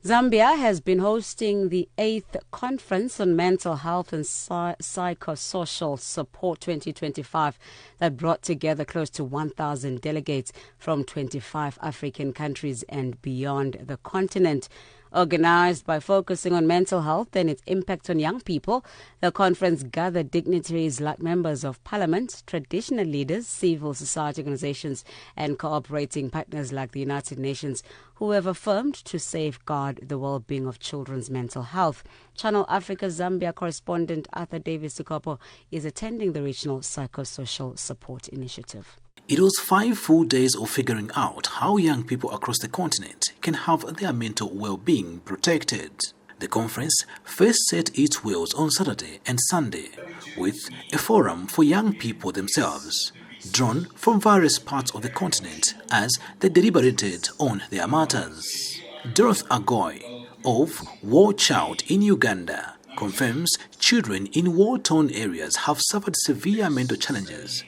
Zambia has been hosting the 8th Conference on Mental Health and Psychosocial Support 2025 that brought together close to 1,000 delegates from 25 African countries and beyond the continent. Organized by focusing on mental health and its impact on young people, the conference gathered dignitaries like members of parliament, traditional leaders, civil society organizations, and cooperating partners like the United Nations, who have affirmed to safeguard the well-being of children's mental health. Channel Africa Zambia correspondent Davies Sikopo is attending the Regional Psychosocial Support Initiative. It was 5 full days of figuring out how young people across the continent can have their mental well-being protected. The conference first set its wheels on Saturday and Sunday with a forum for young people themselves, drawn from various parts of the continent as they deliberated on their matters. Dorothy Agoy of War Child in Uganda confirms children in war-torn areas have suffered severe mental challenges,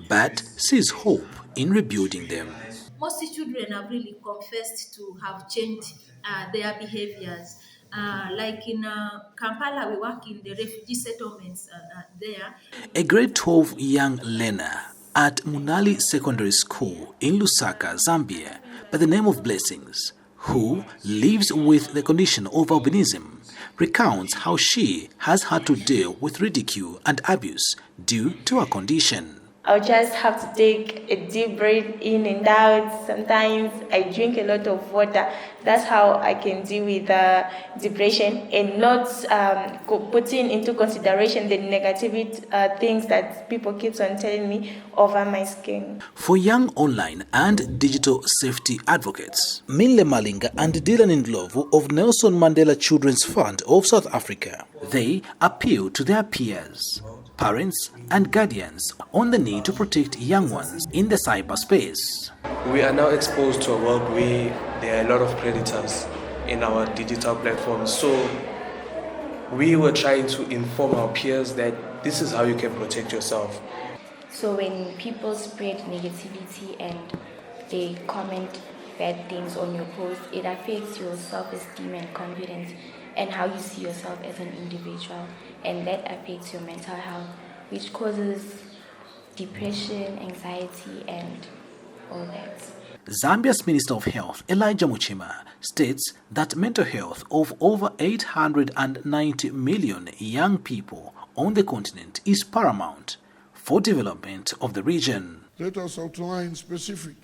but sees hope in rebuilding them. Most children have really confessed to have changed their behaviors. Like in Kampala, we work in the refugee settlements there. A grade 12 young learner at Munali Secondary School in Lusaka, Zambia, by the name of Blessings, who lives with the condition of albinism, recounts how she has had to deal with ridicule and abuse due to her condition. I'll just have to take a deep breath in and out. Sometimes I drink a lot of water. That's how I can deal with depression and not putting into consideration the negative things that people keep on telling me over my skin. For young online and digital safety advocates, Minle Malinga and Dylan Ndlovu of Nelson Mandela Children's Fund of South Africa, they appeal to their peers, parents and guardians on the need to protect young ones in the cyberspace. We are now exposed to a world where there are a lot of predators in our digital platforms. So we were trying to inform our peers that this is how you can protect yourself. So when people spread negativity and they comment bad things on your post, it affects your self-esteem and confidence and how you see yourself as an individual, and that affects your mental health, which causes depression, anxiety, and all that. Zambia's Minister of Health, Elijah Muchima, states that mental health of over 890 million young people on the continent is paramount for development of the region. Let us outline specific,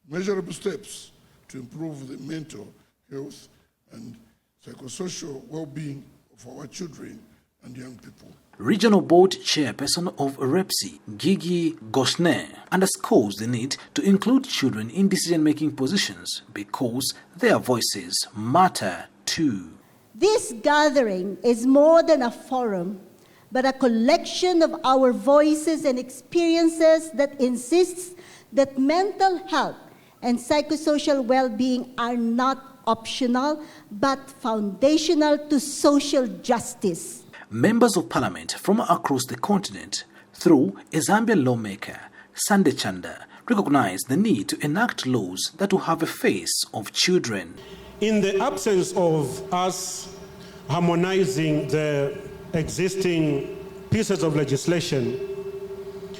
measurable steps to improve the mental health and psychosocial well-being of our children and young people. Regional Board Chairperson of REPSI, Gigi Gosne, underscores the need to include children in decision-making positions because their voices matter too. This gathering is more than a forum, but a collection of our voices and experiences that insists that mental health and psychosocial well-being are not optional, but foundational to social justice. Members of parliament from across the continent, through a Zambian lawmaker, Sande Chanda, recognized the need to enact laws that will have a face of children. In the absence of us harmonizing the existing pieces of legislation,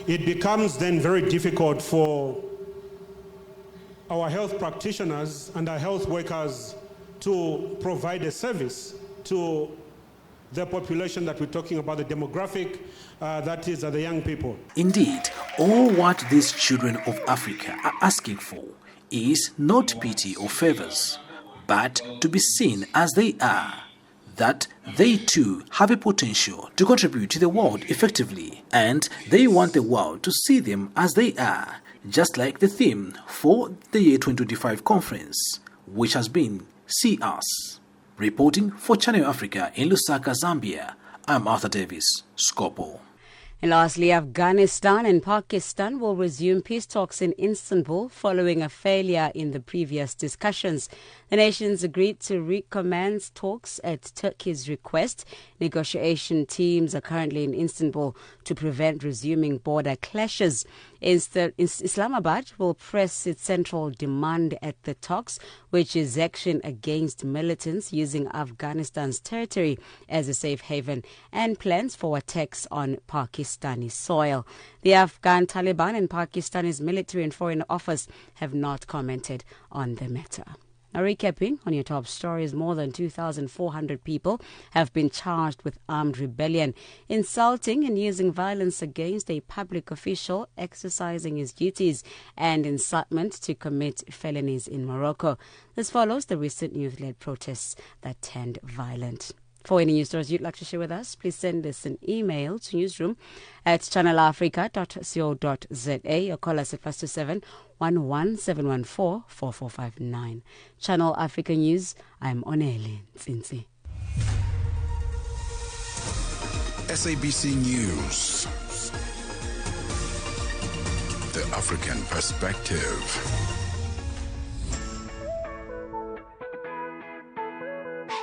it becomes then very difficult for our health practitioners and our health workers to provide a service to the population that we're talking about, the demographic, that is the young people. Indeed, all what these children of Africa are asking for is not pity or favors, but to be seen as they are, that they too have a potential to contribute to the world effectively, and they want the world to see them as they are, just like the theme for the year 2025 conference, which has been See Us. Reporting for Channel Africa in Lusaka, Zambia, I'm Davies, Sikopo. And lastly, Afghanistan and Pakistan will resume peace talks in Istanbul following a failure in the previous discussions. The nations agreed to recommence talks at Turkey's request. Negotiation teams are currently in Istanbul to prevent resuming border clashes. Islamabad will press its central demand at the talks, which is action against militants using Afghanistan's territory as a safe haven and plans for attacks on Pakistani soil. The Afghan Taliban and Pakistani's military and foreign office have not commented on the matter. Now, recapping on your top stories, more than 2,400 people have been charged with armed rebellion, insulting and using violence against a public official exercising his duties, and incitement to commit felonies in Morocco. This follows the recent youth-led protests that turned violent. For any news stories you'd like to share with us, please send us an email to newsroom@channelafrica.co.za or call us at +27 11 714 4459. Channel Africa News, I'm Onele Nsinsi. SABC News. The African Perspective.